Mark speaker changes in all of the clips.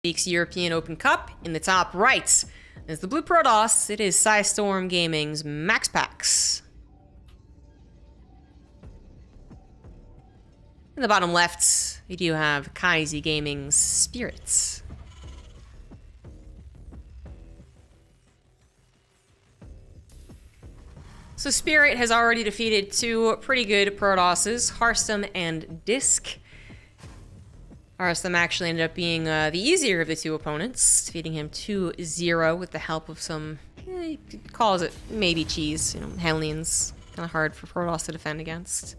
Speaker 1: Week's European Open Cup. In the top right is the Blue Protoss. It is Storm Gaming's MaxPax. In the bottom left, we do have Kaizi Gaming's Spirits. So Spirit has already defeated two pretty good Protosses, Hearthstone and Disc. Hearthstone actually ended up being the easier of the two opponents, defeating him 2-0 with the help of some, he calls it maybe cheese, you know, Hellions. Kind of hard for Protoss to defend against.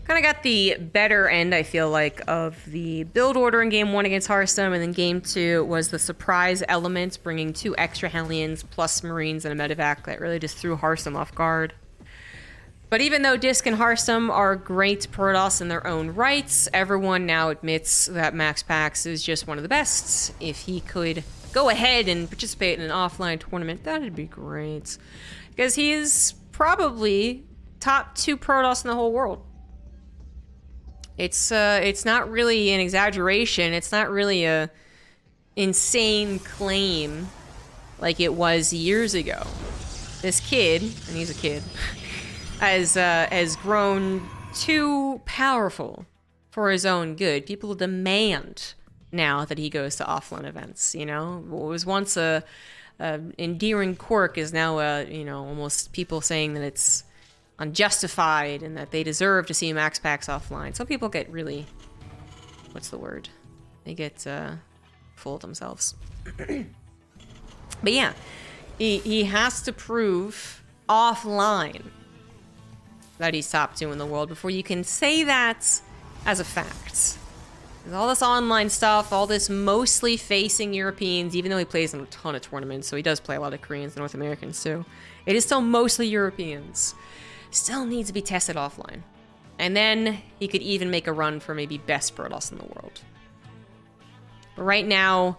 Speaker 1: Kind of got the better end, I feel like, of the build order in Game 1 against Hearthstone, and then Game 2 was the surprise element, bringing 2 extra Hellions plus Marines and a medevac that really just threw Hearthstone off guard. But even though Disc and Hearthstone are great Protoss in their own rights, everyone now admits that MaxPax is just one of the best. If he could go ahead and participate in an offline tournament, that'd be great. Because he is probably top 2 Protoss in the whole world. It's not really an exaggeration. It's not really a insane claim like it was years ago. This kid, and he's a kid, has grown too powerful for his own good. People demand now that he goes to offline events. You know, what was once a endearing quirk is now you know, almost people saying that it's unjustified and that they deserve to see MaxPax offline. Some people get really, what's the word? They get full of themselves. But yeah, he has to prove offline that he's top 2 in the world before you can say that as a fact. There's all this online stuff, all this mostly facing Europeans, even though he plays in a ton of tournaments, so he does play a lot of Koreans and North Americans too. It is still mostly Europeans. Still needs to be tested offline. And then he could even make a run for maybe best Protoss in the world. But right now,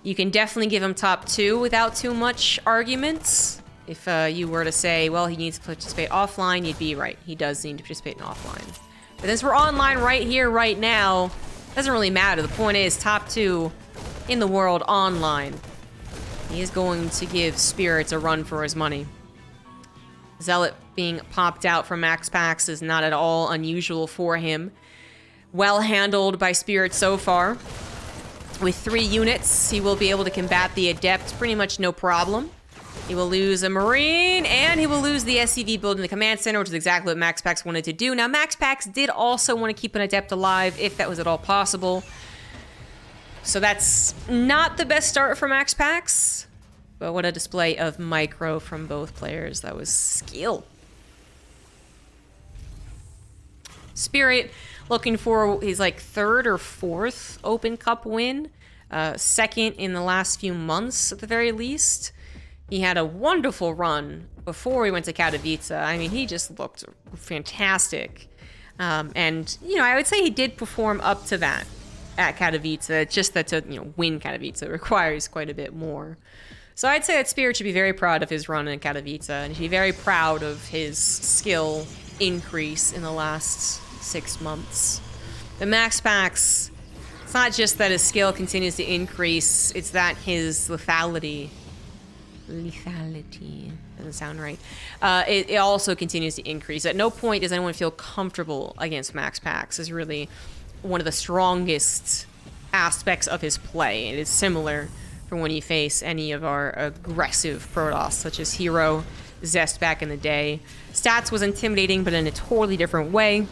Speaker 1: you can definitely give him top 2 without too much arguments. If you were to say, well, he needs to participate offline, you'd be right. He does need to participate in offline. But since we're online right here, right now, it doesn't really matter. The point is, top 2 in the world online. He is going to give Spirits a run for his money. Zealot being popped out from MaxPax is not at all unusual for him. Well handled by Spirit so far. With 3 units, he will be able to combat the Adept pretty much no problem. He will lose a Marine, and he will lose the SCV build in the Command Center, which is exactly what MaxPax wanted to do. Now, MaxPax did also want to keep an Adept alive, if that was at all possible. So that's not the best start for MaxPax. But what a display of micro from both players. That was skill. Spirit looking for his like 3rd or 4th Open Cup win. 2nd in the last few months at the very least. He had a wonderful run before he went to Katowice. I mean, he just looked fantastic. And, you know, I would say he did perform up to that at Katowice. Just that to, you know, win Katowice requires quite a bit more. So I'd say that Spirit should be very proud of his run in Katowice, and he should be very proud of his skill increase in the last 6 months. The MaxPax, it's not just that his skill continues to increase, it's that his lethality doesn't sound right. It also continues to increase. At no point does anyone feel comfortable against MaxPax. Is really one of the strongest aspects of his play. It is similar from when you face any of our aggressive Protoss, such as Hero, Zest back in the day. Stats was intimidating, but in a totally different way.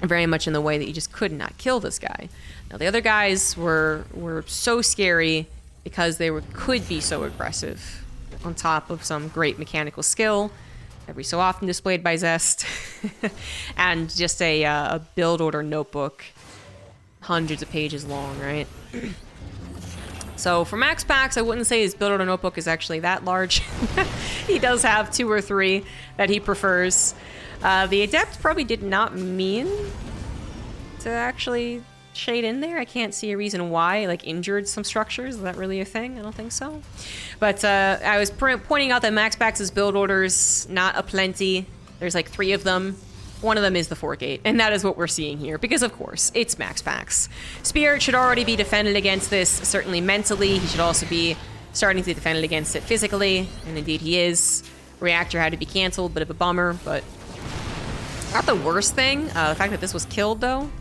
Speaker 1: Very much in the way that you just could not kill this guy. Now, the other guys were so scary because they could be so aggressive, on top of some great mechanical skill, every so often displayed by Zest, and just a build order notebook, hundreds of pages long, right? So for MaxPax, I wouldn't say his build order notebook is actually that large. He does have 2 or 3 that he prefers. The Adept probably did not mean to actually shade in there. I can't see a reason why, like injured some structures. Is that really a thing? I don't think so. But I was pointing out that MaxPax's build orders not aplenty. There's like 3 of them. One of them is the 4-gate, and that is what we're seeing here, because of course, it's MaxPax. Spirit should already be defended against this, certainly mentally. He should also be starting to defend it against it physically, and indeed he is. Reactor had to be canceled, bit of a bummer, but not the worst thing. The fact that this was killed, though.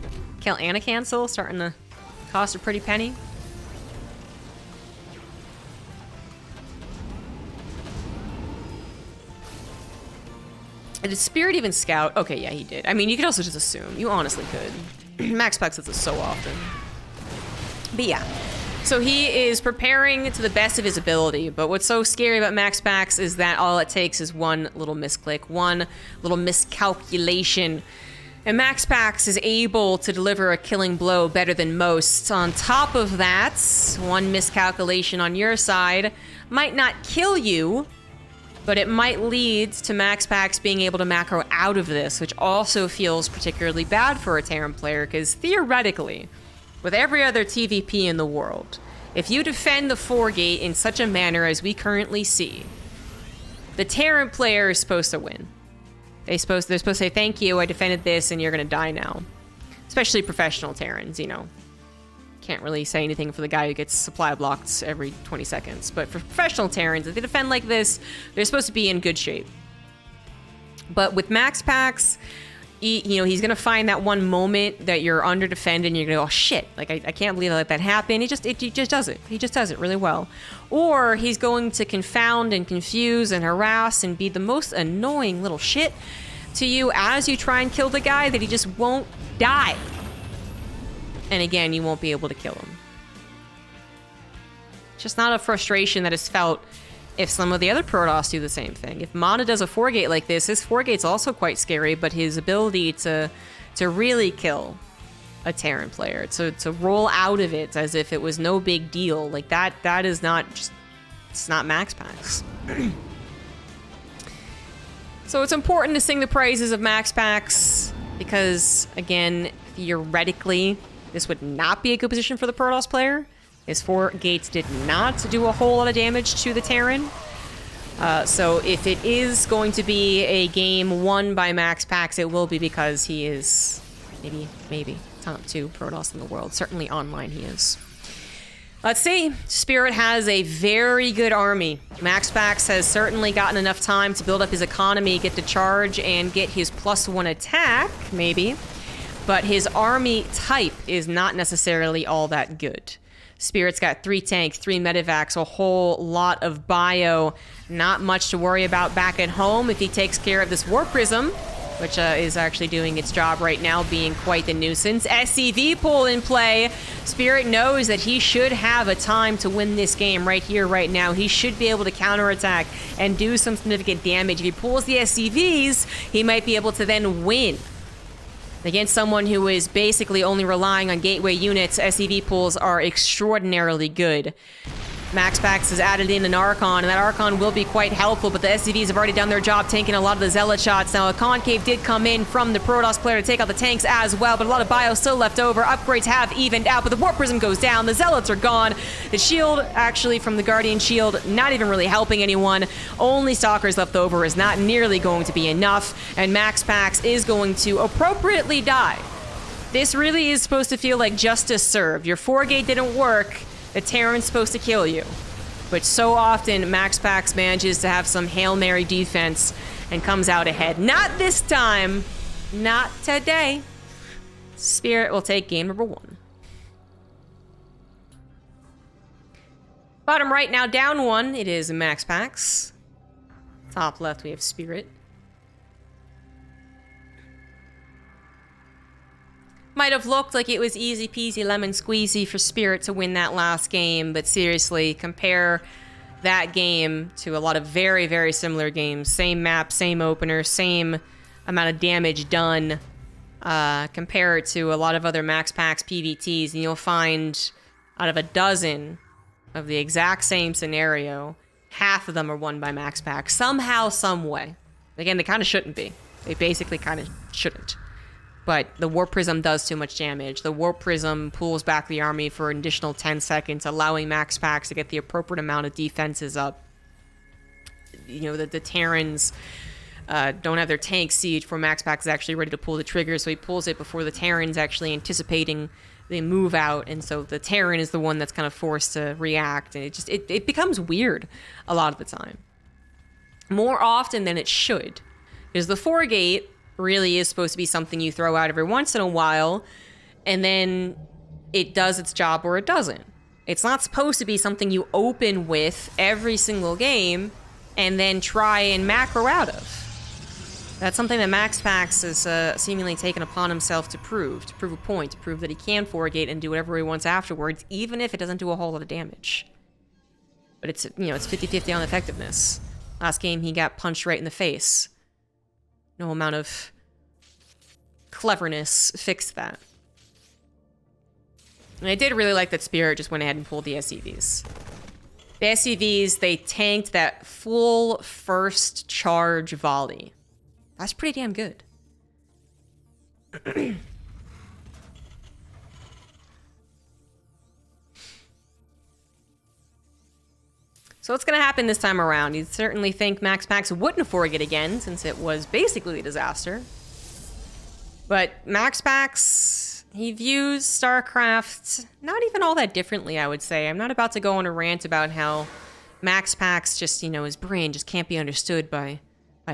Speaker 1: Kill and a cancel, starting to cost a pretty penny. Did Spirit even scout? Okay, yeah, he did. I mean, you could also just assume. You honestly could. MaxPax does this so often. But yeah. So he is preparing to the best of his ability, but what's so scary about MaxPax is that all it takes is one little misclick, one little miscalculation, and MaxPax is able to deliver a killing blow better than most. On top of that, one miscalculation on your side might not kill you, but it might lead to MaxPax being able to macro out of this, which also feels particularly bad for a Terran player, because theoretically, with every other TvP in the world, if you defend the 4-gate in such a manner as we currently see, the Terran player is supposed to win. They're supposed to say, thank you, I defended this, and you're gonna die now. Especially professional Terrans, you know. Can't really say anything for the guy who gets supply blocked every 20 seconds. But for professional Terrans, if they defend like this, they're supposed to be in good shape. But with MaxPax, you know, he's going to find that one moment that you're under defended and you're going to go, oh shit, like I can't believe I let that happen. He just does it. He just does it really well. Or he's going to confound and confuse and harass and be the most annoying little shit to you as you try and kill the guy that he just won't die. And again, you won't be able to kill him. It's just not a frustration that is felt if some of the other Protoss do the same thing. If Mana does a 4-gate like this, his 4-gate's also quite scary, but his ability to really kill a Terran player, to roll out of it as if it was no big deal, like that is not just, it's not MaxPax. So it's important to sing the praises of MaxPax, because again, theoretically, this would not be a good position for the Protoss player. His 4-gates did not do a whole lot of damage to the Terran. So if it is going to be a game won by MaxPax, it will be because he is maybe top 2 Protoss in the world. Certainly online he is. Let's see. Spirit has a very good army. MaxPax has certainly gotten enough time to build up his economy, get to charge, and get his +1 attack, maybe. But his army type is not necessarily all that good. Spirit's got 3 tanks, 3 medevacs, a whole lot of bio. Not much to worry about back at home if he takes care of this War Prism, which is actually doing its job right now, being quite the nuisance. SCV pool in play. Spirit knows that he should have a time to win this game right here, right now. He should be able to counterattack and do some significant damage. If he pulls the SCVs, he might be able to then win. Against someone who is basically only relying on gateway units, SCV pools are extraordinarily good. MaxPax has added in an Archon, and that Archon will be quite helpful, but the SCVs have already done their job taking a lot of the Zealot shots. Now, a Concave did come in from the Protoss player to take out the tanks as well, but a lot of bio still left over. Upgrades have evened out, but the Warp Prism goes down. The Zealots are gone. The shield, actually, from the Guardian shield, not even really helping anyone. Only Stalkers left over is not nearly going to be enough, and MaxPax is going to appropriately die. This really is supposed to feel like justice served. Your 4-gate didn't work. The Terran's supposed to kill you. But so often, MaxPax manages to have some Hail Mary defense and comes out ahead. Not this time. Not today. Spirit will take game number 1. Bottom right now, down 1. It is MaxPax. Top left, we have Spirit. Might have looked like it was easy peasy lemon squeezy for Spirit to win that last game, but seriously, compare that game to a lot of very, very similar games. Same map, same opener, same amount of damage done. Compare it to a lot of other MaxPax PVTs, and you'll find out of a dozen of the exact same scenario, half of them are won by MaxPax. Somehow, some way. Again, they kind of shouldn't be. They basically kind of shouldn't. But the Warp Prism does too much damage. The Warp Prism pulls back the army for an additional 10 seconds, allowing MaxPax to get the appropriate amount of defenses up. You know, the Terrans don't have their tanks siege before MaxPax is actually ready to pull the trigger, so he pulls it before the Terran's actually anticipating the move out, and so the Terran is the one that's kind of forced to react, and it becomes weird a lot of the time. More often than it should. Because the 4-gate really is supposed to be something you throw out every once in a while, and then it does its job or it doesn't. It's not supposed to be something you open with every single game and then try and macro out of. That's something that MaxPax has seemingly taken upon himself to prove a point, to prove that he can 4-gate and do whatever he wants afterwards, even if it doesn't do a whole lot of damage. But it's, you know, it's 50-50 on effectiveness. Last game, he got punched right in the face. No amount of cleverness fixed that. And I did really like that Spirit just went ahead and pulled the SCVs. The SCVs, they tanked that full first charge volley. That's pretty damn good. So what's going to happen this time around? You'd certainly think MaxPax wouldn't 4-gate again, since it was basically a disaster. But MaxPax, he views StarCraft not even all that differently, I would say. I'm not about to go on a rant about how MaxPax just, you know, his brain just can't be understood by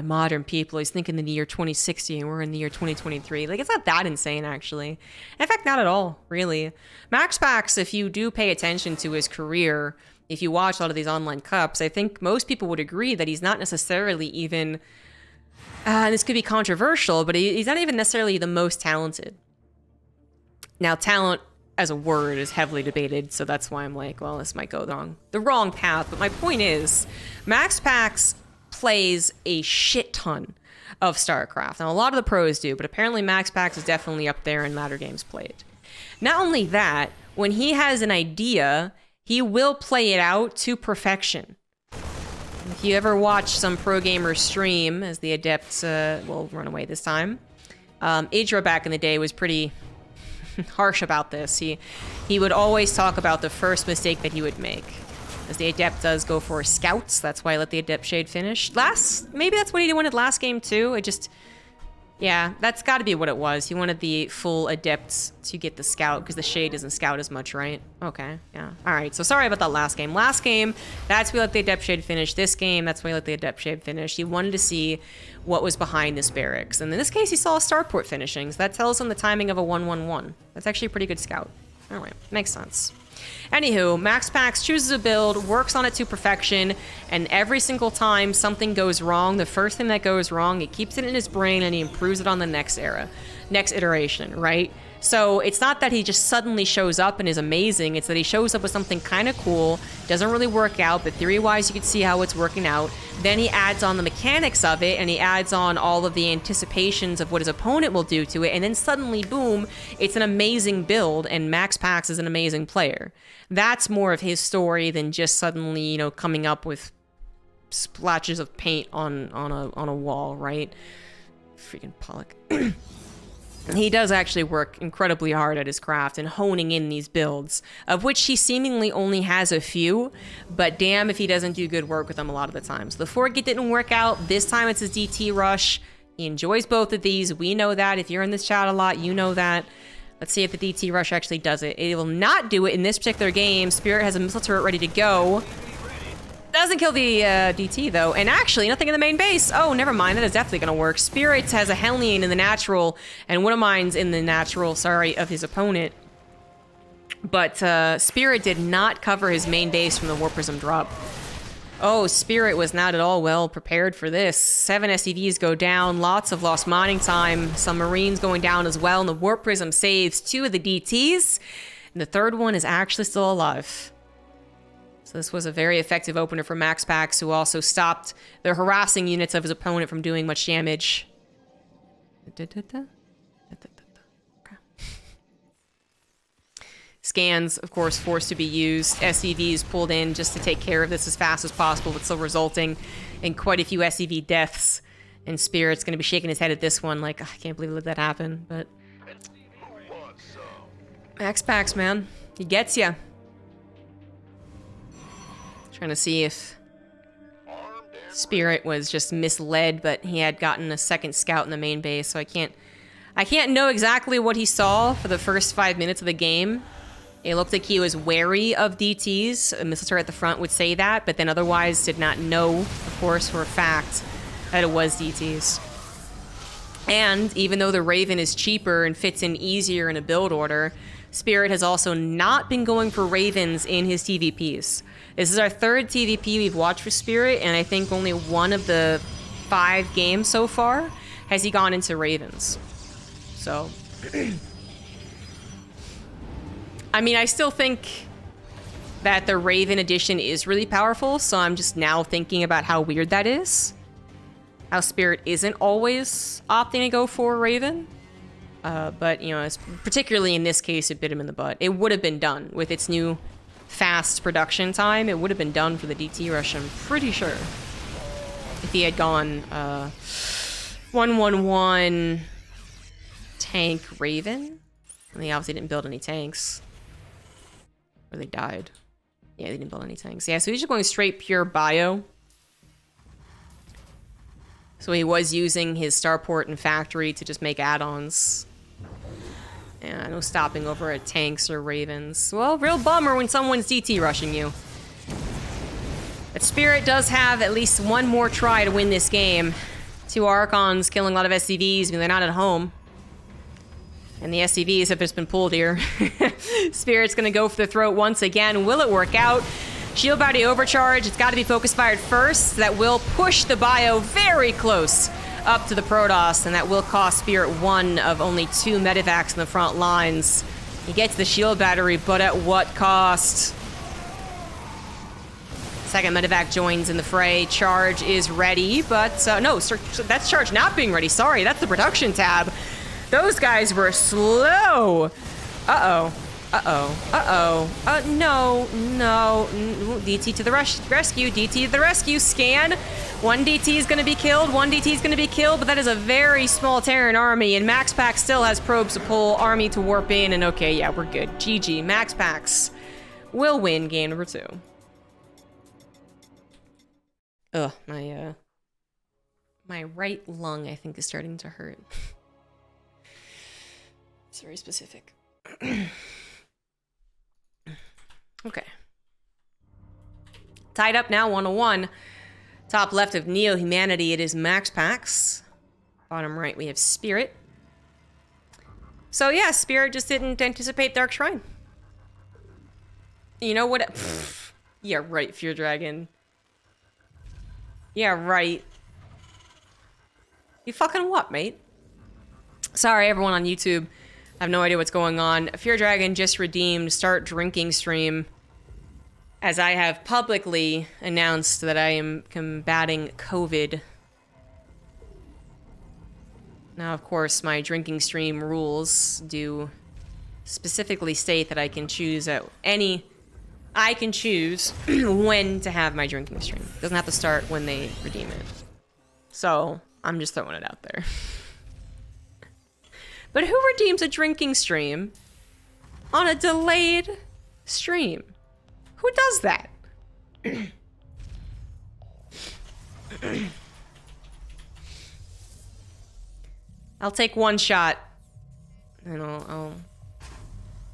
Speaker 1: modern people. He's thinking in the year 2060 and we're in the year 2023. Like, it's not that insane, actually. In fact, not at all, really. MaxPax, if you do pay attention to his career, if you watch a lot of these online cups, I think most people would agree that he's not necessarily even, and this could be controversial, but he's not even necessarily the most talented. Now, talent as a word is heavily debated, so that's why I'm like, well, this might go the wrong path. But my point is, MaxPax plays a shit ton of StarCraft. Now, a lot of the pros do, but apparently MaxPax is definitely up there in latter games played. Not only that, when he has an idea, he will play it out to perfection. If you ever watch some pro gamer stream, as the Adepts will run away this time, Idra back in the day was pretty harsh about this. He would always talk about the first mistake that he would make. As the Adept does go for scouts, that's why I let the Adept Shade finish. Maybe that's what he wanted last game too. Yeah, that's got to be what it was. He wanted the full Adepts to get the scout, because the Shade doesn't scout as much, right? Okay, yeah. Alright, so sorry about that last game. Last game, that's why we let the Adept Shade finish. This game, that's why we let the Adept Shade finish. He wanted to see what was behind this barracks. And in this case, he saw a starport finishing, so that tells him the timing of a 1-1-1. That's actually a pretty good scout. Alright, makes sense. Anywho, MaxPax chooses a build, works on it to perfection, and every single time something goes wrong, the first thing that goes wrong, he keeps it in his brain and he improves it on the next iteration, right? So it's not that he just suddenly shows up and is amazing, it's that he shows up with something kind of cool, doesn't really work out, but theory-wise you can see how it's working out. Then he adds on the mechanics of it, and he adds on all of the anticipations of what his opponent will do to it, and then suddenly, boom, it's an amazing build, and MaxPax is an amazing player. That's more of his story than just suddenly, you know, coming up with splashes of paint on a wall, right? Freaking Pollock. He does actually work incredibly hard at his craft and honing in these builds, of which he seemingly only has a few, but damn if he doesn't do good work with them a lot of the time. So the 4-gate didn't work out. This time it's his DT rush. He enjoys both of these. We know that. If you're in this chat a lot, you know that. Let's see if the DT rush actually does it. It will not do it in this particular game. Spirit has a missile turret ready to go. Doesn't kill the DT, though. And actually, nothing in the main base. Oh, never mind. That is definitely going to work. Spirit has a Hellion in the natural, and one of mine's in the natural, sorry, of his opponent. But Spirit did not cover his main base from the Warp Prism drop. Oh, Spirit was not at all well prepared for this. 7 SCVs go down, lots of lost mining time, some Marines going down as well, and the Warp Prism saves 2 of the DTs, and the 3rd one is actually still alive. So this was a very effective opener for MaxPax, who also stopped the harassing units of his opponent from doing much damage. Scans, of course, forced to be used. SCVs pulled in just to take care of this as fast as possible, but still resulting in quite a few SCV deaths. And Spirit's going to be shaking his head at this one like, I can't believe let that happen. But MaxPax, man, he gets ya. Trying to see if Spirit was just misled, but he had gotten a second scout in the main base, so I can't know exactly what he saw for the first 5 minutes of the game. It looked like he was wary of DTs. A missile turret at the front would say that, but then otherwise did not know, of course, for a fact that it was DTs. And even though the Raven is cheaper and fits in easier in a build order, Spirit has also not been going for Ravens in his TvPs. This is our third TvP we've watched for Spirit, and I think only one of the 5 games so far has he gone into Ravens. So, I mean, I still think that the Raven edition is really powerful, so I'm just now thinking about how weird that is. How Spirit isn't always opting to go for Raven. But, you know, particularly in this case, it bit him in the butt. It would have been done with its new fast production time. It would have been done for the DT rush, I'm pretty sure. If he had gone 1-1-1 tank Raven. And they obviously didn't build any tanks. Or they died. Yeah, they didn't build any tanks. Yeah, so he's just going straight pure bio. So he was using his starport and factory to just make add-ons. Yeah, no stopping over at tanks or Ravens. Well, real bummer when someone's DT rushing you. But Spirit does have at least one more try to win this game. 2 Archons killing a lot of SCVs when they're not at home. And the SCVs have just been pulled here. Spirit's gonna go for the throat once again. Will it work out? Shield body overcharge. It's got to be focus fired first. That will push the bio very close up to the Protoss, and that will cost Spirit 1 of only 2 medevacs in the front lines. He gets the shield battery, but at what cost? Second medevac joins in the fray. Charge is ready, but no, that's charge not being ready. Sorry, that's the production tab. Those guys were slow. Uh-oh. No. DT to the rescue. DT to the rescue. Scan. One DT is going to be killed. One DT is going to be killed, but that is a very small Terran army, and MaxPax still has probes to pull, army to warp in, and okay, yeah, we're good. GG. MaxPax will win game number 2. Ugh, my right lung, I think, is starting to hurt. It's very specific. Okay. Tied up now, 1-1. Top left of Neo-Humanity, it is MaxPax. Bottom right, we have Spirit. So yeah, Spirit just didn't anticipate Dark Shrine. You know what? Yeah, right, Fear Dragon. Yeah, right. You fucking what, mate? Sorry, everyone on YouTube. I have no idea what's going on. Fear Dragon just redeemed Start Drinking stream, as I have publicly announced that I am combating COVID. Now, of course, my drinking stream rules do specifically state that I can choose when to have my drinking stream. It doesn't have to start when they redeem it. So, I'm just throwing it out there. But who redeems a drinking stream on a delayed stream? Who does that? I'll take one shot, and I'll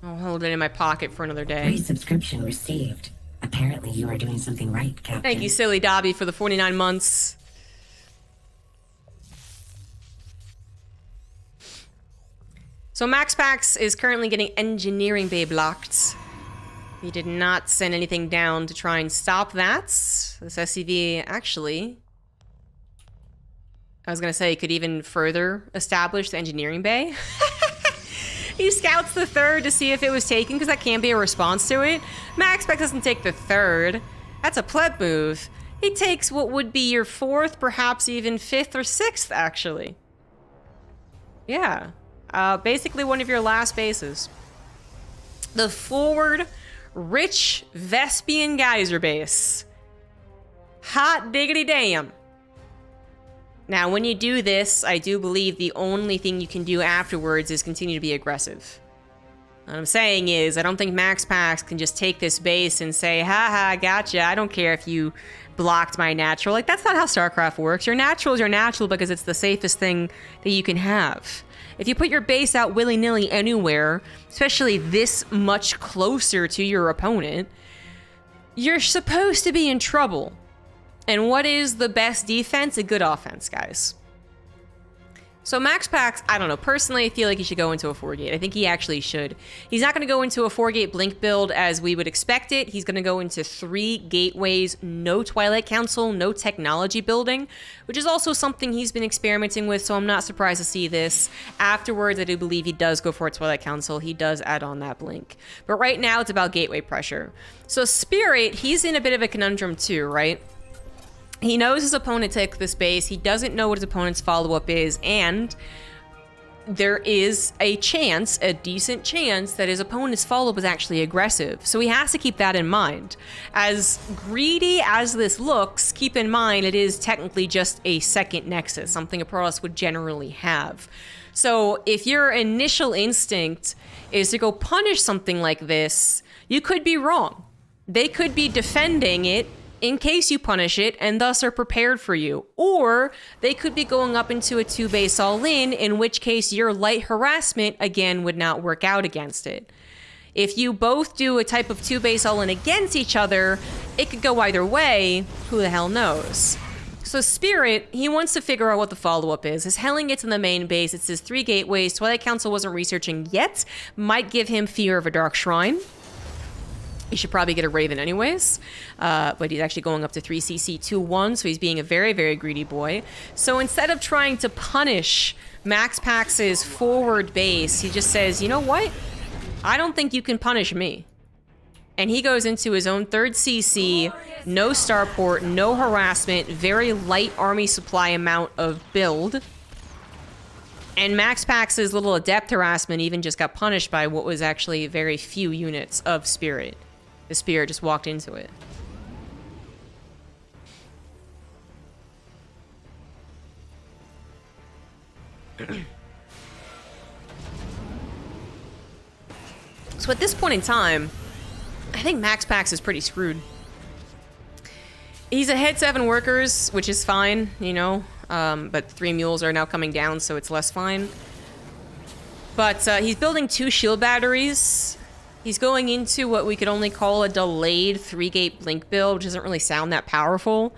Speaker 1: hold it in my pocket for another day.
Speaker 2: Resubscription received. Apparently you are doing something right, Captain.
Speaker 1: Thank you, Silly Dobby, for the 49 months. So MaxPax is currently getting engineering bay blocked. He did not send anything down to try and stop that. This SCV actually, I was gonna say, could even further establish the engineering bay. He scouts the 3rd to see if it was taken, because that can be a response to it. MaxPax doesn't take the 3rd. That's a pleb move. He takes what would be your 4th, perhaps even 5th or 6th, actually. Yeah. Basically one of your last bases. The forward rich Vespian geyser base. Hot diggity damn. Now, when you do this, I do believe the only thing you can do afterwards is continue to be aggressive. What I'm saying is, I don't think MaxPax can just take this base and say, haha, gotcha, I don't care if you blocked my natural. Like, that's not how StarCraft works. Your natural is your natural because it's the safest thing that you can have. If you put your base out willy-nilly anywhere, especially this much closer to your opponent, you're supposed to be in trouble. And what is the best defense? A good offense, guys. So MaxPax, I don't know. Personally, I feel like he should go into a 4-gate. I think he actually should. He's not going to go into a 4-gate Blink build as we would expect it. He's going to go into 3 gateways, no Twilight Council, no technology building, which is also something he's been experimenting with, so I'm not surprised to see this. Afterwards, I do believe he does go for a Twilight Council. He does add on that Blink. But right now, it's about gateway pressure. So Spirit, he's in a bit of a conundrum too, right? He knows his opponent took this base. He doesn't know what his opponent's follow-up is, and there is a chance, a decent chance, that his opponent's follow-up is actually aggressive. So he has to keep that in mind. As greedy as this looks, keep in mind it is technically just a second Nexus, something a Protoss would generally have. So if your initial instinct is to go punish something like this, you could be wrong. They could be defending it in case you punish it, and thus are prepared for you. Or they could be going up into a 2-base all-in, in which case your light harassment, again, would not work out against it. If you both do a type of 2-base all-in against each other, it could go either way. Who the hell knows? So Spirit, he wants to figure out what the follow-up is. His Helling gets in the main base. It says 3 gateways. Twilight Council wasn't researching yet. Might give him fear of a Dark Shrine. He should probably get a Raven anyways, but he's actually going up to 3 CC 2-1, so he's being a very, very greedy boy. So instead of trying to punish MaxPax's forward base, he just says, you know what? I don't think you can punish me. And he goes into his own 3rd CC, no starport, no harassment, very light army supply amount of build. And MaxPax's little adept harassment even just got punished by what was actually very few units of Spirit. The Spirit just walked into it. So at this point in time, I think MaxPax is pretty screwed. He's ahead 7 workers, which is fine, you know, but 3 mules are now coming down, so it's less fine. But he's building 2 shield batteries. He's going into what we could only call a delayed 3-gate Blink build, which doesn't really sound that powerful.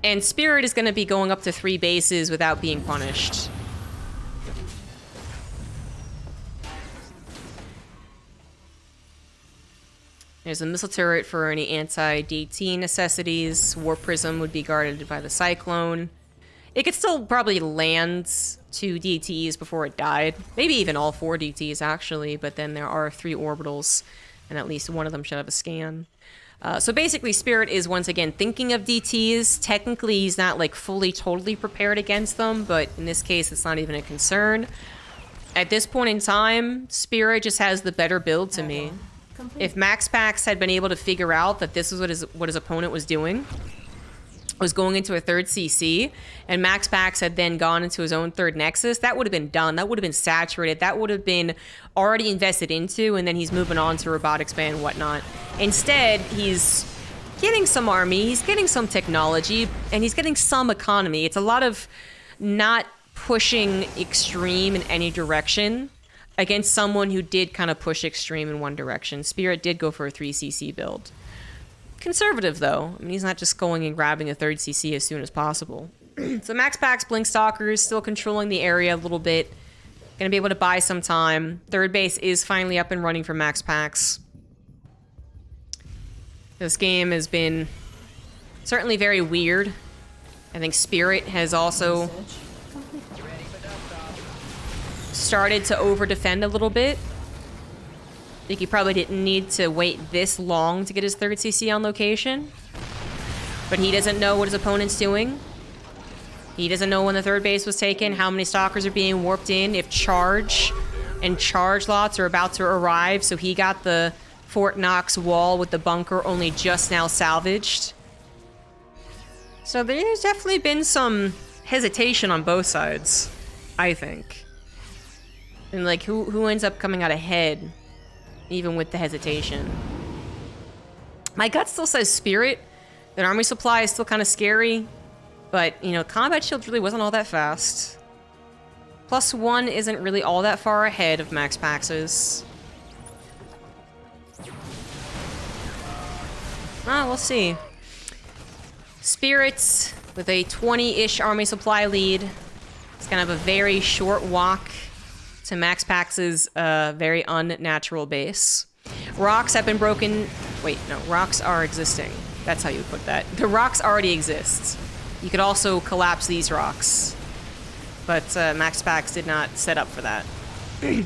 Speaker 1: And Spirit is going to be going up to 3 bases without being punished. There's a missile turret for any anti-DT necessities. Warp Prism would be guarded by the Cyclone. It could still probably land 2 DTs before it died. Maybe even all 4 DTs, actually, but then there are 3 orbitals, and at least one of them should have a scan. So basically, Spirit is once again thinking of DTs. Technically, he's not like fully, totally prepared against them, but in this case, it's not even a concern. At this point in time, Spirit just has the better build to me. If MaxPax had been able to figure out that this is what his opponent was doing, was going into a 3rd CC, and MaxPax had then gone into his own 3rd Nexus, that would have been done. That would have been saturated. That would have been already invested into, and then he's moving on to robotics ban and whatnot. Instead, he's getting some army, he's getting some technology, and he's getting some economy. It's a lot of not pushing extreme in any direction against someone who did kind of push extreme in one direction. Spirit did go for a 3cc build. Conservative, though. I mean, he's not just going and grabbing a 3rd CC as soon as possible. So MaxPax Blink Stalkers still controlling the area a little bit. Gonna be able to buy some time. 3rd base is finally up and running for MaxPax. This game has been certainly very weird. I think Spirit has also started to over-defend a little bit. I think he probably didn't need to wait this long to get his 3rd CC on location. But he doesn't know what his opponent's doing. He doesn't know when the 3rd base was taken, how many stalkers are being warped in, if charge and charge lots are about to arrive. So he got the Fort Knox wall with the bunker only just now salvaged. So there's definitely been some hesitation on both sides, I think. And like, who ends up coming out ahead, even with the hesitation? My gut still says Spirit, An army supply is still kind of scary, but, you know, combat shield really wasn't all that fast. +1 isn't really all that far ahead of MaxPax's. We'll see. Spirits with a 20-ish army supply lead. It's kind of a very short walk to MaxPax's very unnatural base. Rocks have been broken. Wait, no, rocks are existing. That's how you put that. The rocks already exist. You could also collapse these rocks. But MaxPax did not set up for that.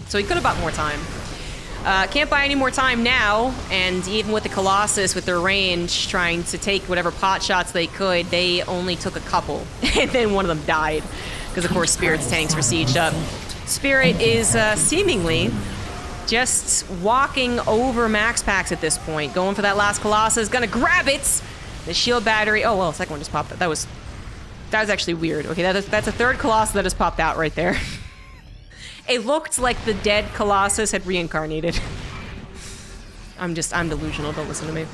Speaker 1: So he could have bought more time. Can't buy any more time now, and even with the Colossus, with their range, trying to take whatever pot shots they could, they only took a couple, and then one of them died. Because, of course, Spirit's tanks were sieged up. Spirit is seemingly just walking over MaxPax at this point, going for that last Colossus, gonna grab it! The shield battery, oh well, the second one just popped. That was actually weird. Okay, that's a third Colossus that just popped out right there. It looked like the dead Colossus had reincarnated. I'm delusional, don't listen to me.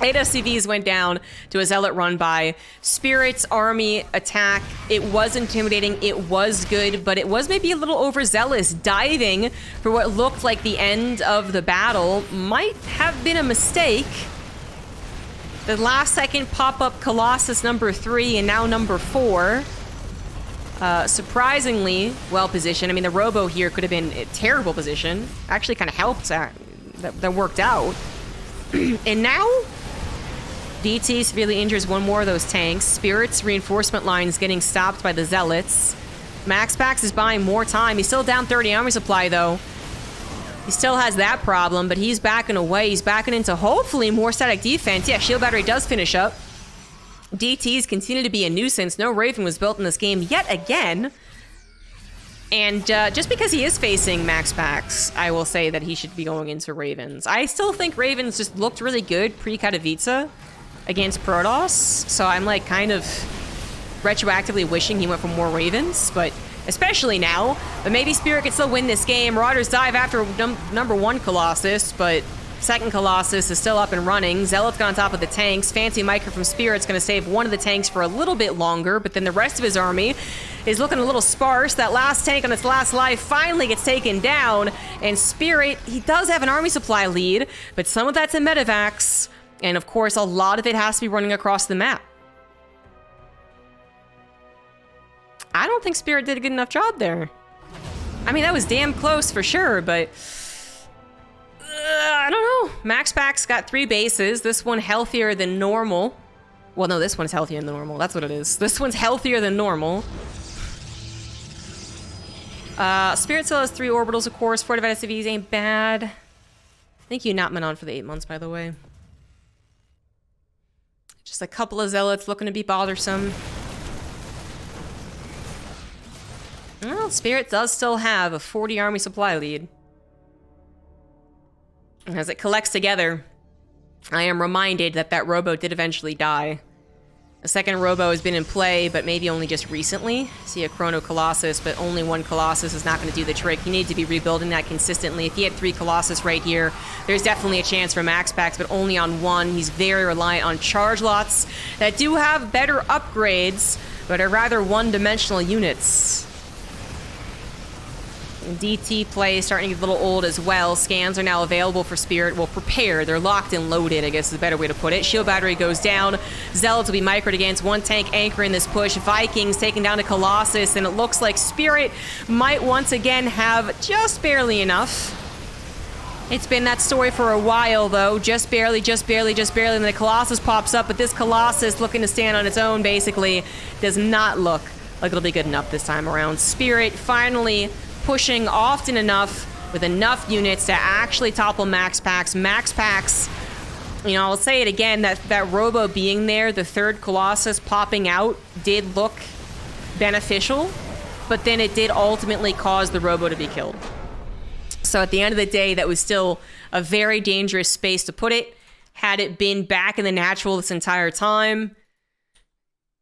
Speaker 1: 8 SCVs went down to a Zealot run by. Spirit's army attack, it was intimidating, it was good, but it was maybe a little overzealous. Diving for what looked like the end of the battle might have been a mistake. The last second pop-up Colossus number 3 and now number 4. Surprisingly well positioned. I mean, the Robo here could have been a terrible position. Actually kind of helped. That worked out. And now, DT severely injures one more of those tanks. Spirit's reinforcement lines getting stopped by the Zealots. MaxPax is buying more time. He's still down 30 army supply, though. He still has that problem, but he's backing away. He's backing into, hopefully, more static defense. Yeah, shield battery does finish up. DTs continue to be a nuisance. No Raven was built in this game yet again. And just because he is facing MaxPax, I will say that he should be going into Ravens. I still think Ravens just looked really good pre-Katowice against Protoss. So I'm like kind of retroactively wishing he went for more Ravens, but especially now. But maybe Spirit could still win this game. Marauders dive after number 1 Colossus, but second Colossus is still up and running. Zealot's got on top of the tanks. Fancy Micro from Spirit's going to save one of the tanks for a little bit longer, but then the rest of his army is looking a little sparse. That last tank on its last life finally gets taken down, and Spirit, he does have an army supply lead, but some of that's in medevacs, and of course a lot of it has to be running across the map. I don't think Spirit did a good enough job there. I mean, that was damn close for sure, but I don't know. MaxPax got 3 bases. This one healthier than normal. Well, no, this one's healthier than normal. That's what it is. This one's healthier than normal. Spirit still has 3 orbitals, of course. 4 divided CVs ain't bad. Thank you, Notmanon, for the 8 months, by the way. Just a couple of Zealots looking to be bothersome. Well, Spirit does still have a 40 army supply lead. As it collects together, I am reminded that that Robo did eventually die. A second Robo has been in play, but maybe only just recently. See a Chrono Colossus, but only 1 Colossus is not going to do the trick. You need to be rebuilding that consistently. If he had 3 Colossus right here, there's definitely a chance for MaxPax, but only on 1. He's very reliant on charge lots that do have better upgrades, but are rather one-dimensional units. DT play is starting to get a little old as well. Scans are now available for Spirit. Well, prepared. They're locked and loaded, I guess is a better way to put it. Shield battery goes down. Zealots will be microed against 1 tank anchoring this push. Vikings taking down a Colossus, and it looks like Spirit might once again have just barely enough. It's been that story for a while, though. Just barely, just barely, just barely. And the Colossus pops up, but this Colossus, looking to stand on its own, basically, does not look like it'll be good enough this time around. Spirit finally pushing often enough with enough units to actually topple MaxPax. MaxPax, you know, I'll say it again, that Robo being there, the 3rd Colossus popping out, did look beneficial, but then it did ultimately cause the Robo to be killed. So at the end of the day, that was still a very dangerous space to put it. Had it been back in the natural this entire time,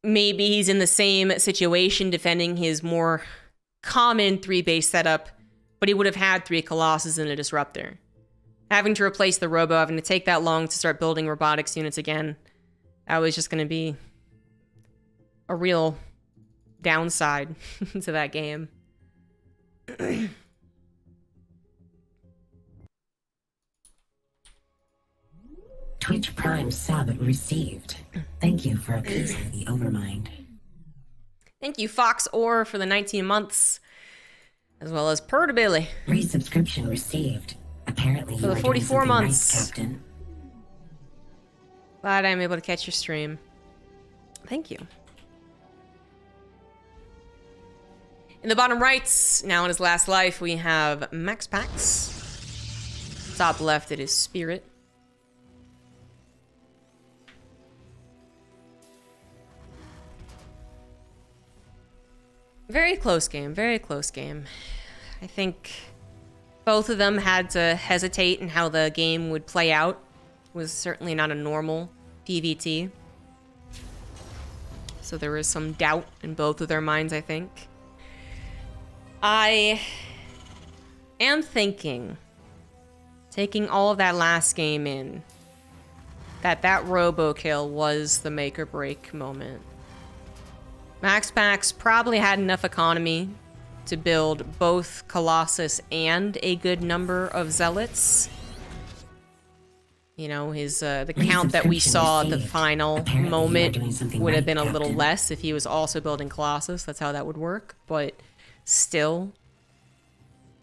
Speaker 1: maybe he's in the same situation defending his more common 3-base setup, but he would have had 3 Colossus and a Disruptor. Having to replace the Robo, having to take that long to start building robotics units again, That was just going to be a real downside to that game.
Speaker 2: Twitch Prime sub received. Thank you for appeasing the overmind.
Speaker 1: Thank you, Fox Orr, for the 19 months, as well as Pertabilly.
Speaker 2: Resubscription received. Apparently you
Speaker 1: For the
Speaker 2: are
Speaker 1: 44
Speaker 2: doing something
Speaker 1: months.
Speaker 2: right, Captain.
Speaker 1: Glad I'm able to catch your stream. Thank you. In the bottom right, now in his last life, we have MaxPax. Top left, it is Spirit. Very close game, very close game. I think both of them had to hesitate in how the game would play out. It was certainly not a normal PvT. So there was some doubt in both of their minds, I think. I am thinking, taking all of that last game in, that robo kill was the make or break moment. MaxPax probably had enough economy to build both Colossus and a good number of Zealots. You know, his the count that we saw at the final moment would have been a little less if he was also building Colossus. That's how that would work. But still,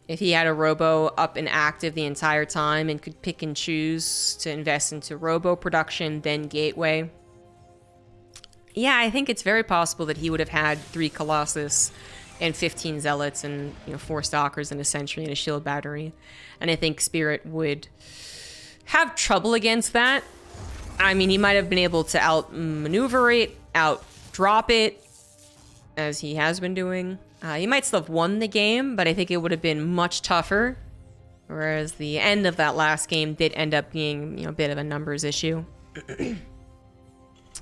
Speaker 1: if he had a Robo up and active the entire time and could pick and choose to invest into Robo production, then Gateway, yeah, I think it's very possible that he would have had 3 Colossus and 15 Zealots and, you know, 4 Stalkers and a Sentry and a Shield Battery. And I think Spirit would have trouble against that. I mean, he might have been able to outmaneuver it, out-drop it, as he has been doing. He might still have won the game, but I think it would have been much tougher. Whereas the end of that last game did end up being, you know, a bit of a numbers issue.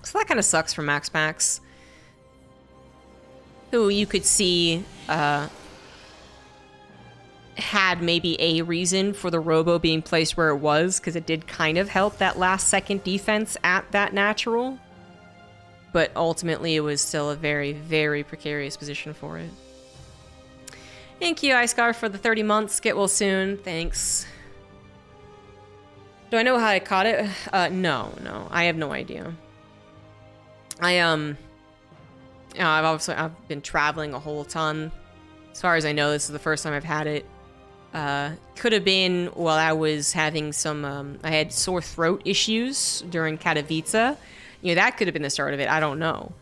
Speaker 1: So that kind of sucks for MaxPax, who you could see had maybe a reason for the Robo being placed where it was, because it did kind of help that last second defense at that natural. But ultimately, it was still a very, very precarious position for it. Thank you, Icecar, for the 30 months. Get well soon. Thanks. Do I know how I caught it? No. I have no idea. I've been traveling a whole ton. As far as I know, this is the first time I've had it. Could have been while I was having some, I had sore throat issues during Katowice. You know, that could have been the start of it. I don't know.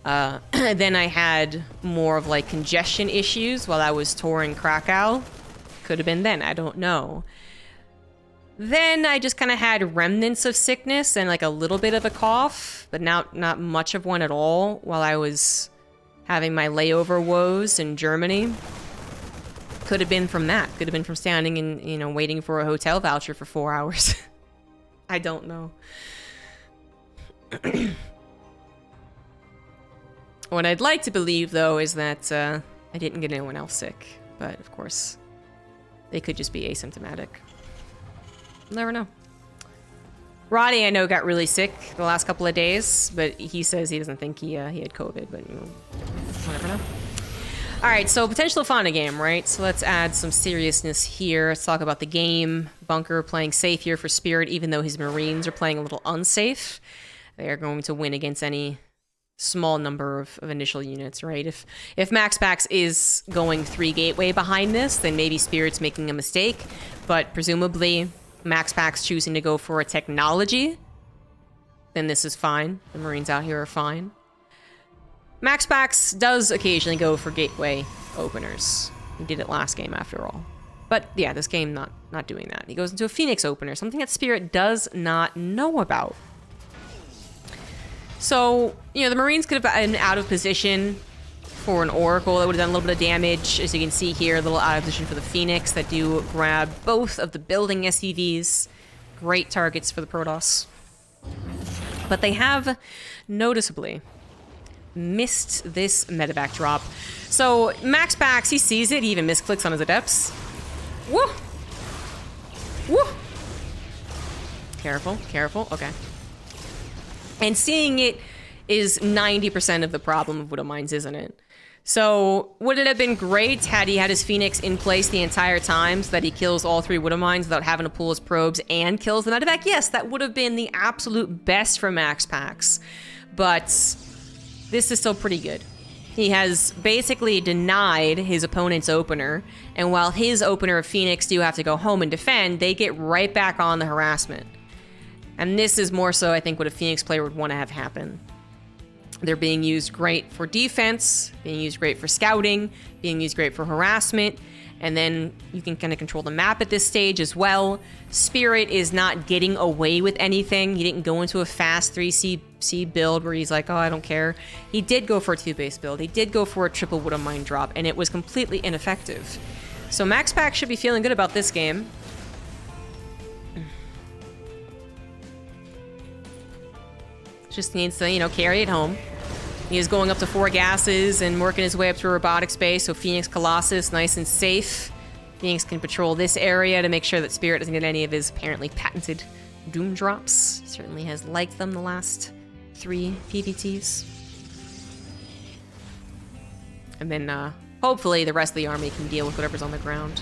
Speaker 1: Then I had more of like congestion issues while I was touring Krakow. Could have been then. I don't know. Then I just kind of had remnants of sickness and like a little bit of a cough, but not much of one at all while I was having my layover woes in Germany. Could have been from that. Could have been from standing and, you know, waiting for a hotel voucher for 4 hours. I don't know. What I'd like to believe, though, is that I didn't get anyone else sick. But, of course, they could just be asymptomatic. Never know. Roddy, I know, got really sick the last couple of days, but he says he doesn't think he had COVID, but you know, we'll never know. All right, so potential fauna game, right? So let's add some seriousness here. Let's talk about the game. Bunker playing safe here for Spirit, even though his Marines are playing a little unsafe. They are going to win against any small number of initial units, right? If MaxPax is going 3 Gateway behind this, then maybe Spirit's making a mistake, but presumably MaxPax choosing to go for a technology, then this is fine. The Marines out here are fine. MaxPax does occasionally go for Gateway openers. He did it last game after all. But yeah, this game not doing that. He goes into a Phoenix opener, something that Spirit does not know about. So, you know, the Marines could have been out of position for an Oracle that would have done a little bit of damage. As you can see here, a little out of position for the Phoenix that do grab both of the building SUVs. Great targets for the Protoss. But they have noticeably missed this medevac drop. So MaxPax, he sees it, he even misclicks on his Adepts. Woo! Woo! Careful, okay. And seeing it is 90% of the problem of Widow Mines, isn't it? So, would it have been great had he had his Phoenix in place the entire time so that he kills all 3 Widow Mines without having to pull his probes and kills the medevac? Yes, that would have been the absolute best for MaxPax. But this is still pretty good. He has basically denied his opponent's opener, and while his opener of Phoenix do have to go home and defend, they get right back on the harassment. And this is more so, I think, what a Phoenix player would want to have happen. They're being used great for defense, being used great for scouting, being used great for harassment, and then you can kind of control the map at this stage as well. Spirit is not getting away with anything. He didn't go into a fast 3C build where he's like, oh, I don't care. He did go for a 2-base build. He did go for a triple Widow Mine drop, and it was completely ineffective. So MaxPax should be feeling good about this game. Just needs to, you know, carry it home. He is going up to 4 gases and working his way up to a robotic space, so Phoenix Colossus, nice and safe. Phoenix can patrol this area to make sure that Spirit doesn't get any of his apparently patented Doom drops. Certainly has liked them the last 3 PVTs. And then, hopefully, the rest of the army can deal with whatever's on the ground.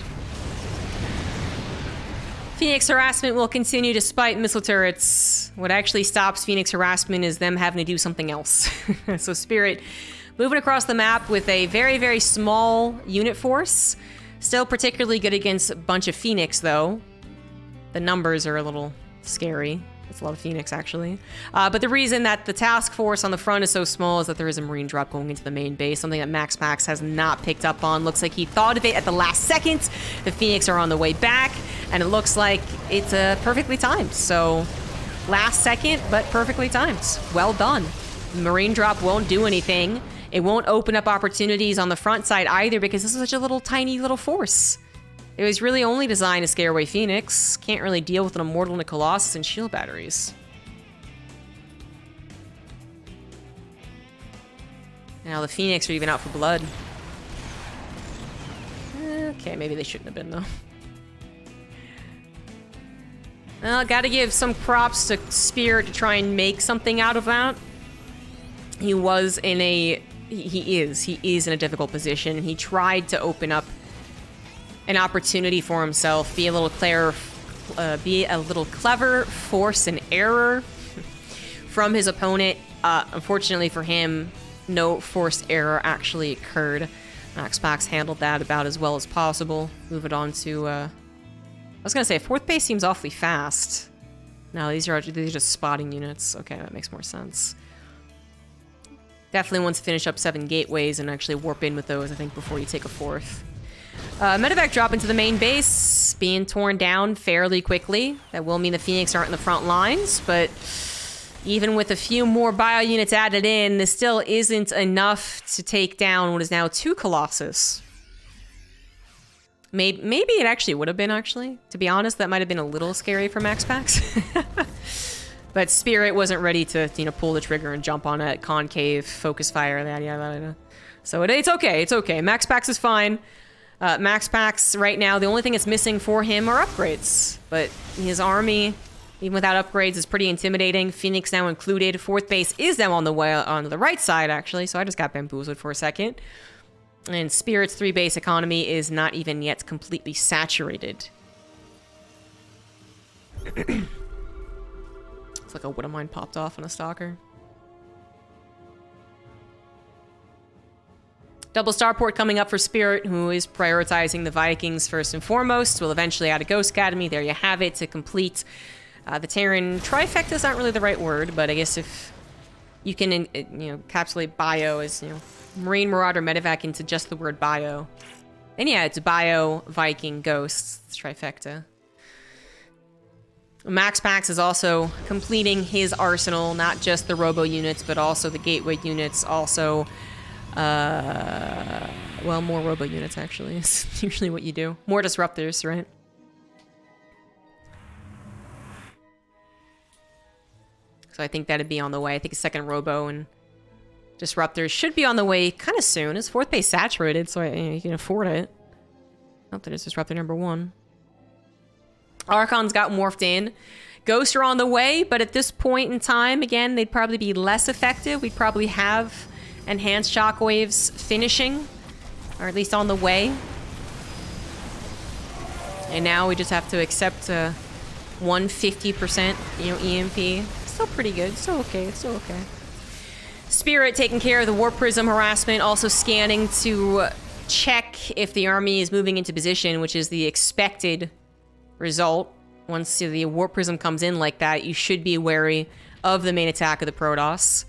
Speaker 1: Phoenix harassment will continue despite missile turrets. What actually stops Phoenix harassment is them having to do something else. So Spirit moving across the map with a very, very small unit force. Still particularly good against a bunch of Phoenix, though. The numbers are a little scary. It's a lot of Phoenix, actually. But the reason that the task force on the front is so small is that there is a Marine drop going into the main base, something that MaxPax has not picked up on. Looks like he thought of it at the last second. The Phoenix are on the way back, and it looks like it's perfectly timed. So, last second, but perfectly timed. Well done. Marine drop won't do anything. It won't open up opportunities on the front side either because this is such a little tiny little force. It was really only designed to scare away Phoenix. Can't really deal with an Immortal and a Colossus and shield batteries. Now the Phoenix are even out for blood. Okay, maybe they shouldn't have been, though. Well, gotta give some props to Spirit to try and make something out of that. He was in a... He is in a difficult position. He tried to open up an opportunity for himself, be a little clever, force an error from his opponent. Unfortunately for him, no forced error actually occurred. MaxPax handled that about as well as possible. Move it on to, I was gonna say, 4th base seems awfully fast. No, these are just spotting units. Okay, that makes more sense. Definitely wants to finish up 7 gateways and actually warp in with those, I think, before you take a 4th. Medevac drop into the main base, being torn down fairly quickly. That will mean the Phoenix aren't in the front lines, but even with a few more bio units added in, this still isn't enough to take down what is now 2 Colossus. Maybe it actually would have been, actually. To be honest, that might have been a little scary for MaxPax. But Spirit wasn't ready to, you know, pull the trigger and jump on a concave, focus fire, that, yeah. So it's okay, it's okay. MaxPax is fine. MaxPax right now, the only thing that's missing for him are upgrades. But his army, even without upgrades, is pretty intimidating. Phoenix now included. 4th base is now on the way on the right side, actually. So I just got bamboozled for a second. And Spirit's 3-base economy is not even yet completely saturated. It's like a Widow Mine popped off on a Stalker. Double starport coming up for Spirit, who is prioritizing the Vikings first and foremost. Will eventually add a Ghost Academy. There you have it to complete the Terran trifecta. Is not really the right word, but I guess if you can, you know, encapsulate bio as, you know, Marine, Marauder, Medevac into just the word bio. And yeah, it's bio, Viking, Ghosts. It's trifecta. MaxPax is also completing his arsenal, not just the robo units, but also the gateway units, also... well, more robo units, actually. It's usually what you do. More disruptors, right? So I think that'd be on the way. I think a second robo and disruptors should be on the way kind of soon. His 4th base saturated, so you can afford it. Not that it's disruptor number 1. Archon's got morphed in. Ghosts are on the way, but at this point in time, again, they'd probably be less effective. We'd probably have enhanced shockwaves finishing, or at least on the way. And now we just have to accept 150%, EMP. Still pretty good. Still okay. It's still okay. Spirit taking care of the Warp Prism harassment, also scanning to check if the army is moving into position, which is the expected result. Once the Warp Prism comes in like that, you should be wary of the main attack of the Protoss.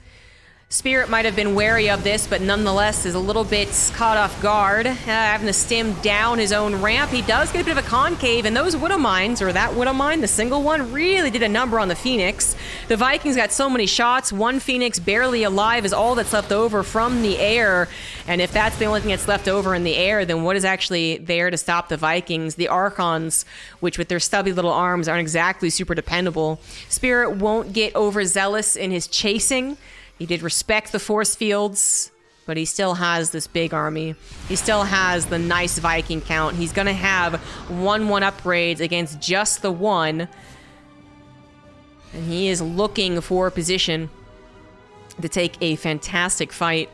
Speaker 1: Spirit might have been wary of this, but nonetheless is a little bit caught off guard, having to stem down his own ramp. He does get a bit of a concave, and those Widow Mines, or that Widow Mine, the single one, really did a number on the Phoenix. The Vikings got so many shots. One Phoenix barely alive is all that's left over from the air. And if that's the only thing that's left over in the air, then what is actually there to stop the Vikings? The Archons, which with their stubby little arms aren't exactly super dependable. Spirit won't get overzealous in his chasing. He did respect the force fields, but he still has this big army. He still has the nice Viking count. He's going to have 1-1 upgrades against just the one. And he is looking for a position to take a fantastic fight.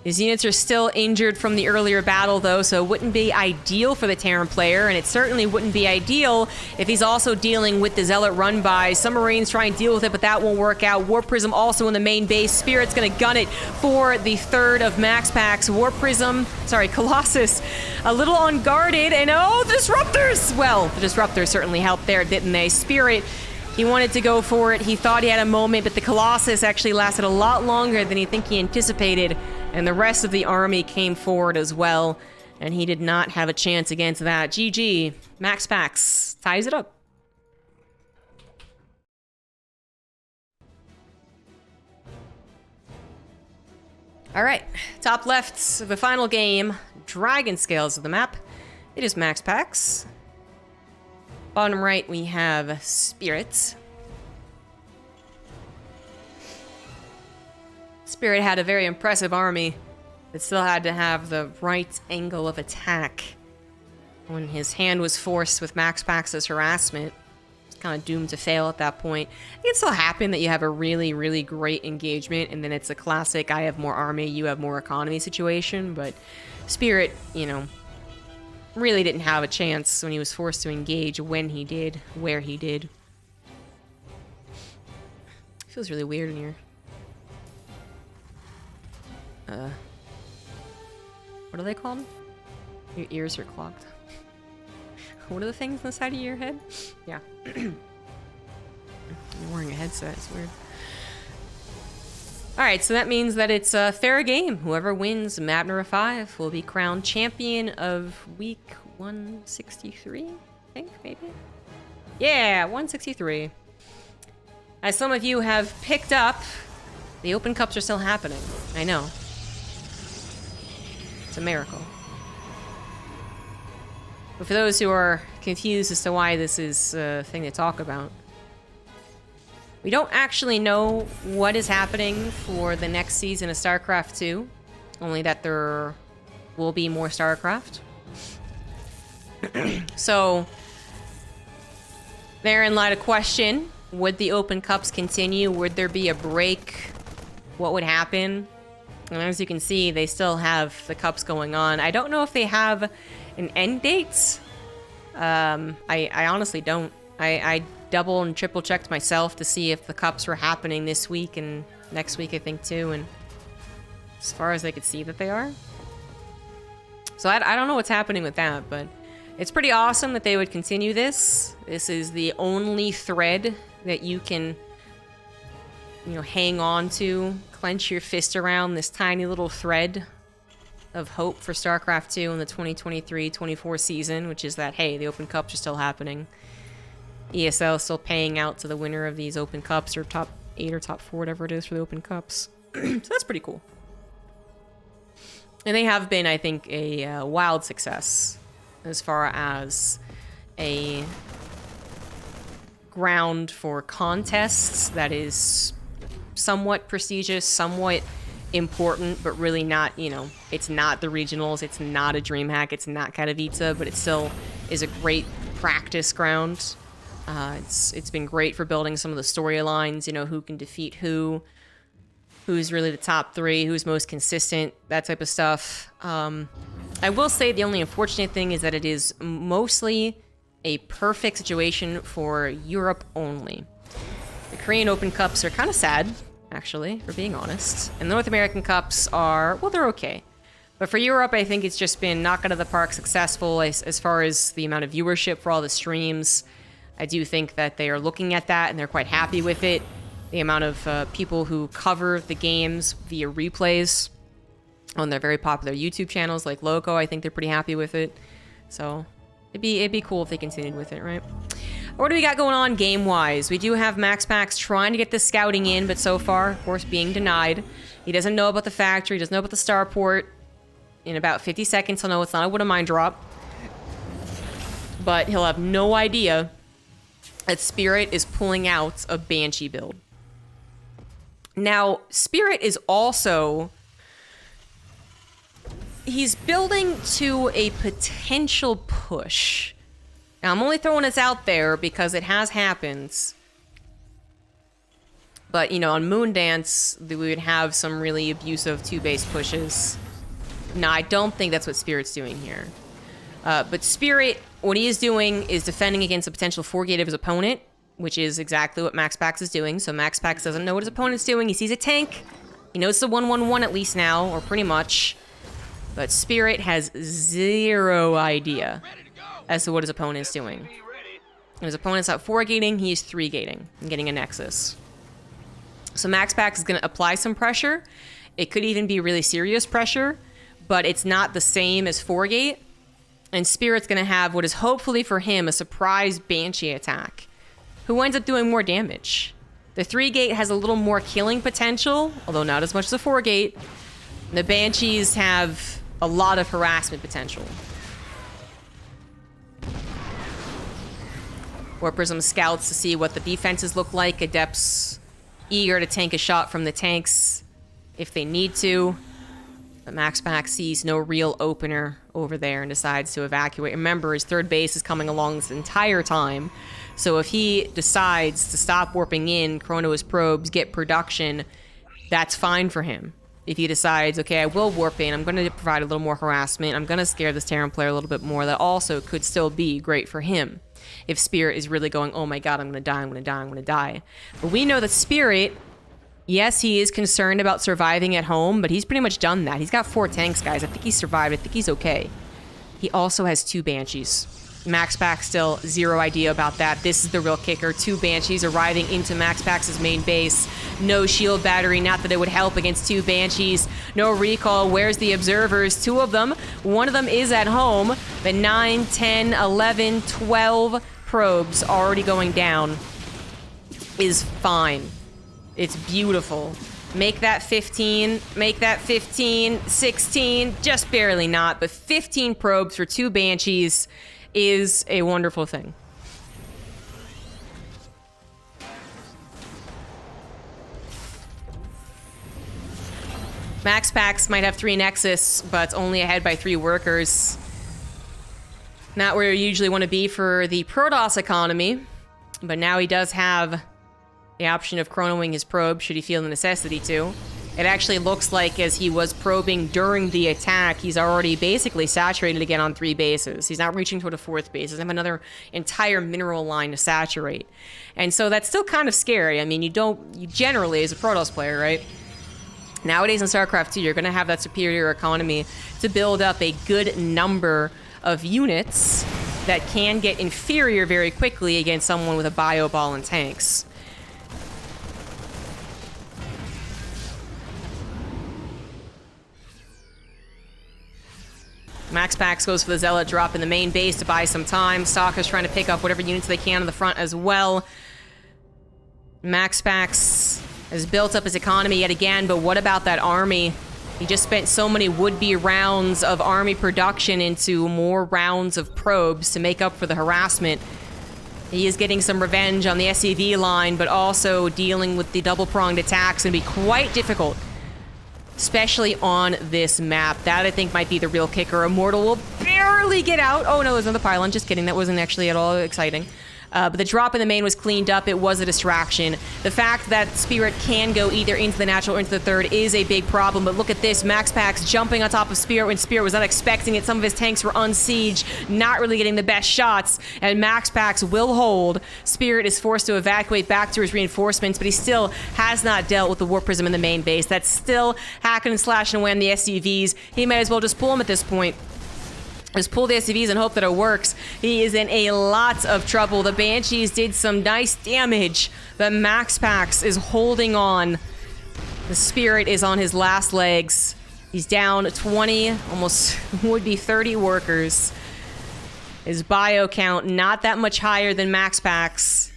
Speaker 1: His units are still injured from the earlier battle, though, so it wouldn't be ideal for the Terran player, and it certainly wouldn't be ideal if he's also dealing with the Zealot run-by. Some Marines try and deal with it, but that won't work out. Warp Prism also in the main base. Spirit's going to gun it for the third of MaxPax. Colossus, a little unguarded, and oh, the Disruptors! Well, the Disruptors certainly helped there, didn't they? Spirit, he wanted to go for it. He thought he had a moment, but the Colossus actually lasted a lot longer than he anticipated. And the rest of the army came forward as well, and he did not have a chance against that. GG. MaxPax ties it up. All right, top left of the final game, Dragon Scales of the map. It is MaxPax. Bottom right, we have Spirit. Spirit had a very impressive army that still had to have the right angle of attack. When his hand was forced with MaxPax's harassment, it's kind of doomed to fail at that point. It can still happen that you have a really, really great engagement, and then it's a classic, I have more army, you have more economy situation, but Spirit, really didn't have a chance when he was forced to engage when he did, where he did. It feels really weird in here. What are they called? Your ears are clogged. What are the things on the side of your head? Yeah. You're wearing a headset, it's weird. Alright, so that means that it's a fair game. Whoever wins map number 5 will be crowned champion of week 163, I think, maybe? Yeah, 163. As some of you have picked up, the Open Cups are still happening. I know. It's a miracle. But for those who are confused as to why this is a thing to talk about, we don't actually know what is happening for the next season of StarCraft 2, only that there will be more StarCraft. So, therein lied a question. Would the Open Cups continue? Would there be a break? What would happen? And as you can see, they still have the cups going on. I don't know if they have an end date. I honestly don't. I double and triple checked myself to see if the cups were happening this week and next week, I think, too. And as far as I could see that they are. So I don't know what's happening with that, but it's pretty awesome that they would continue this. This is the only thread that you can, hang on to, clench your fist around, this tiny little thread of hope for StarCraft 2 in the 2023-24 season, which is that, hey, the Open Cups are still happening. ESL is still paying out to the winner of these Open Cups, or top 8 or top 4, whatever it is for the Open Cups. So that's pretty cool. And they have been, I think, a wild success as far as a ground for contests that is somewhat prestigious, somewhat important, but really not, it's not the regionals, it's not a DreamHack, it's not Katowice, but it still is a great practice ground It's been great for building some of the storylines, you know, who can defeat who's really the top 3, who's most consistent, that type of stuff. I will say the only unfortunate thing is that it is mostly a perfect situation for Europe only. The Korean Open Cups are kind of sad, actually, for being honest. And the North American Cups are, well, they're okay. But for Europe, I think it's just been knock out of the park successful as far as the amount of viewership for all the streams. I do think that they are looking at that and they're quite happy with it. The amount of people who cover the games via replays on their very popular YouTube channels like Loco, I think they're pretty happy with it. So it'd be cool if they continued with it, right? What do we got going on game-wise? We do have MaxPax trying to get the scouting in, but so far, of course, being denied. He doesn't know about the factory, doesn't know about the starport. In about 50 seconds, he'll know it's not a Wood Mine drop. But he'll have no idea that Spirit is pulling out a Banshee build. Now, Spirit is also... he's building to a potential push. Now, I'm only throwing this out there because it has happened. But, you know, on Moondance, we would have some really abusive 2-base pushes. No, I don't think that's what Spirit's doing here. But Spirit, what he is doing is defending against a potential 4-gate of his opponent, which is exactly what MaxPax is doing. So MaxPax doesn't know what his opponent's doing. He sees a tank. He knows the 1-1-1 at least now, or pretty much. But Spirit has zero idea as to what his opponent's doing. And his opponent's out 4-gating, he's 3-gating and getting a Nexus. So MaxPax is going to apply some pressure. It could even be really serious pressure, but it's not the same as 4-gate. And Spirit's going to have what is hopefully for him a surprise Banshee attack, who ends up doing more damage. The 3-gate has a little more killing potential, although not as much as a 4-gate. The Banshees have a lot of harassment potential. Warpers some scouts to see what the defenses look like. Adepts eager to tank a shot from the tanks if they need to. But MaxPax sees no real opener over there and decides to evacuate. Remember, his 3rd base is coming along this entire time. So if he decides to stop warping in, chrono his probes, get production, that's fine for him. If he decides, okay, I will warp in, I'm going to provide a little more harassment, I'm going to scare this Terran player a little bit more, that also could still be great for him. If Spirit is really going, oh my god, I'm going to die, I'm going to die, I'm going to die. But we know that Spirit, yes, he is concerned about surviving at home, but he's pretty much done that. He's got 4 tanks, guys. I think he survived. I think he's okay. He also has 2 Banshees. MaxPax still zero idea about that. This is the real kicker. 2 Banshees arriving into MaxPax's main base. No shield battery, not that it would help against 2 Banshees. No recall. Where's the observers? 2 of them. One of them is at home. But 9, 10, 11, 12 probes already going down is fine. It's beautiful. Make that 15, make that 15, 16, just barely not, but 15 probes for 2 Banshees is a wonderful thing. MaxPax might have 3 Nexus, but only ahead by 3 workers. Not where you usually want to be for the Protoss economy, but now he does have the option of chronoing his probe should he feel the necessity to. It actually looks like as he was probing during the attack, he's already basically saturated again on 3 bases. He's not reaching toward a 4th base. He's have another entire mineral line to saturate. And so that's still kind of scary. I mean, you generally, as a Protoss player, right? Nowadays in StarCraft 2, you're going to have that superior economy to build up a good number of units that can get inferior very quickly against someone with a bio ball and tanks. MaxPax goes for the Zealot drop in the main base to buy some time. Stalker's trying to pick up whatever units they can on the front as well. MaxPax has built up his economy yet again, but what about that army? He just spent so many would-be rounds of army production into more rounds of probes to make up for the harassment. He is getting some revenge on the SCV line, but also dealing with the double-pronged attacks can be quite difficult, especially on this map. That, I think, might be the real kicker. Immortal will barely get out. Oh, no, there's another pylon. Just kidding. That wasn't actually at all exciting. But the drop in the main was cleaned up. It was a distraction. The fact that Spirit can go either into the natural or into the third is a big problem. But look at this. MaxPax jumping on top of Spirit when Spirit was not expecting it. Some of his tanks were on siege, not really getting the best shots. And MaxPax will hold. Spirit is forced to evacuate back to his reinforcements, but he still has not dealt with the Warp Prism in the main base. That's still hacking and slashing away on the SCVs. He might as well just pull them at this point. Just pull the SCVs and hope that it works. He is in a lot of trouble. The Banshees did some nice damage, but MaxPax is holding on. The Spirit is on his last legs. He's down 20, almost would be 30 workers. His bio count not that much higher than MaxPax.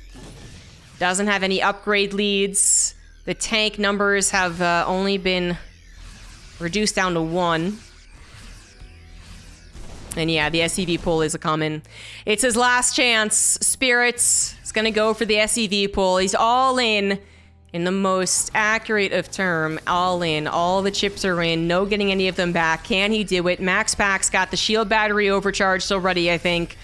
Speaker 1: Doesn't have any upgrade leads. The tank numbers have only been reduced down to 1. And yeah, the SCV pull is a common. It's his last chance. Spirits is going to go for the SCV pull. He's all in the most accurate of term. All in. All the chips are in. No getting any of them back. Can he do it? MaxPax got the shield battery overcharged already, I think.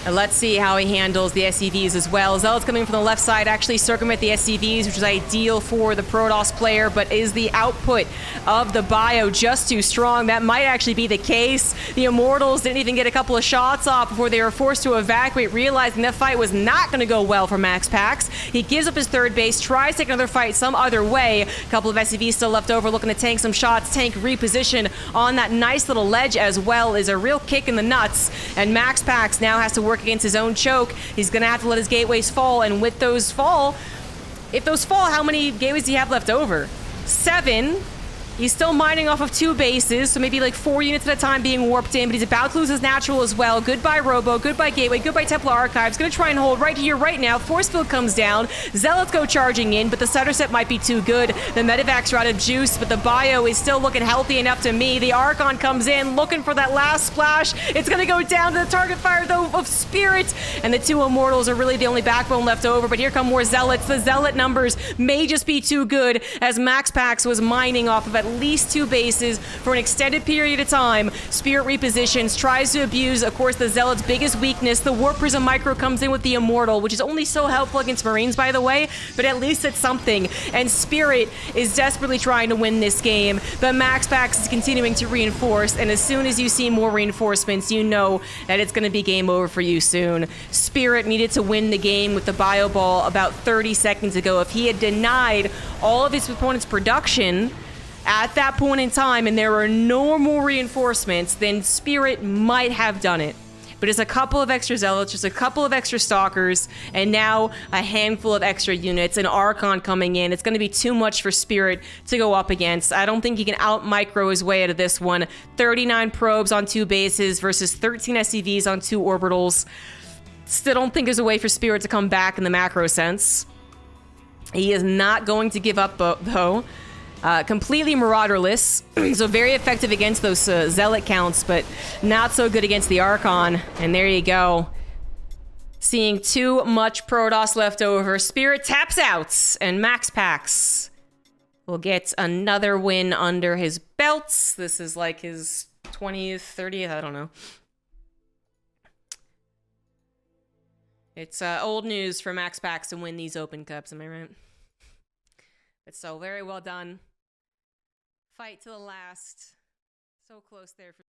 Speaker 1: And let's see how he handles the SCVs as well. Zealot's coming from the left side, actually circumvent the SCVs, which is ideal for the Protoss player, but is the output of the bio just too strong? That might actually be the case. The Immortals didn't even get a couple of shots off before they were forced to evacuate, realizing that fight was not going to go well for MaxPax. He gives up his third base, tries to take another fight some other way. A couple of SCVs still left over, looking to tank some shots. Tank reposition on that nice little ledge as well is a real kick in the nuts, and MaxPax now has to work against his own choke. He's gonna have to let his gateways fall, and with those fall, if those fall, how many gateways do you have left over? 7. He's still mining off of 2 bases, so maybe like 4 units at a time being warped in, but he's about to lose his natural as well. Goodbye Robo, goodbye Gateway, goodbye Templar Archives. Gonna try and hold right here, right now. Force field comes down. Zealots go charging in, but the setter set might be too good. The Medivacs are out of juice, but the bio is still looking healthy enough to me. The Archon comes in, looking for that last splash. It's gonna go down to the target fire, though, of Spirit, and the 2 Immortals are really the only backbone left over, but here come more Zealots. The Zealot numbers may just be too good, as MaxPax was mining off of at least 2 bases for an extended period of time. Spirit repositions, tries to abuse, of course, the Zealot's biggest weakness. The Warp Prism Micro comes in with the Immortal, which is only so helpful against Marines, by the way, but at least it's something. And Spirit is desperately trying to win this game, but MaxPax is continuing to reinforce, and as soon as you see more reinforcements, you know that it's going to be game over for you soon. Spirit needed to win the game with the bio ball about 30 seconds ago. If he had denied all of his opponent's production at that point in time and there were no more reinforcements, then Spirit might have done it. But it's a couple of extra Zealots, just a couple of extra Stalkers, and now a handful of extra units, an Archon coming in. It's going to be too much for Spirit to go up against. I don't think he can out-micro his way out of this one. 39 probes on 2 bases versus 13 SCVs on 2 orbitals. Still don't think there's a way for Spirit to come back in the macro sense. He is not going to give up, though. Completely Marauderless, so very effective against those Zealot counts, but not so good against the Archon. And there you go. Seeing too much Protoss left over. Spirit taps out, and MaxPax will get another win under his belts. This is like his 20th, 30th, I don't know. It's old news for MaxPax to win these Open Cups, am I right? But so very well done. Fight to the last. So close there for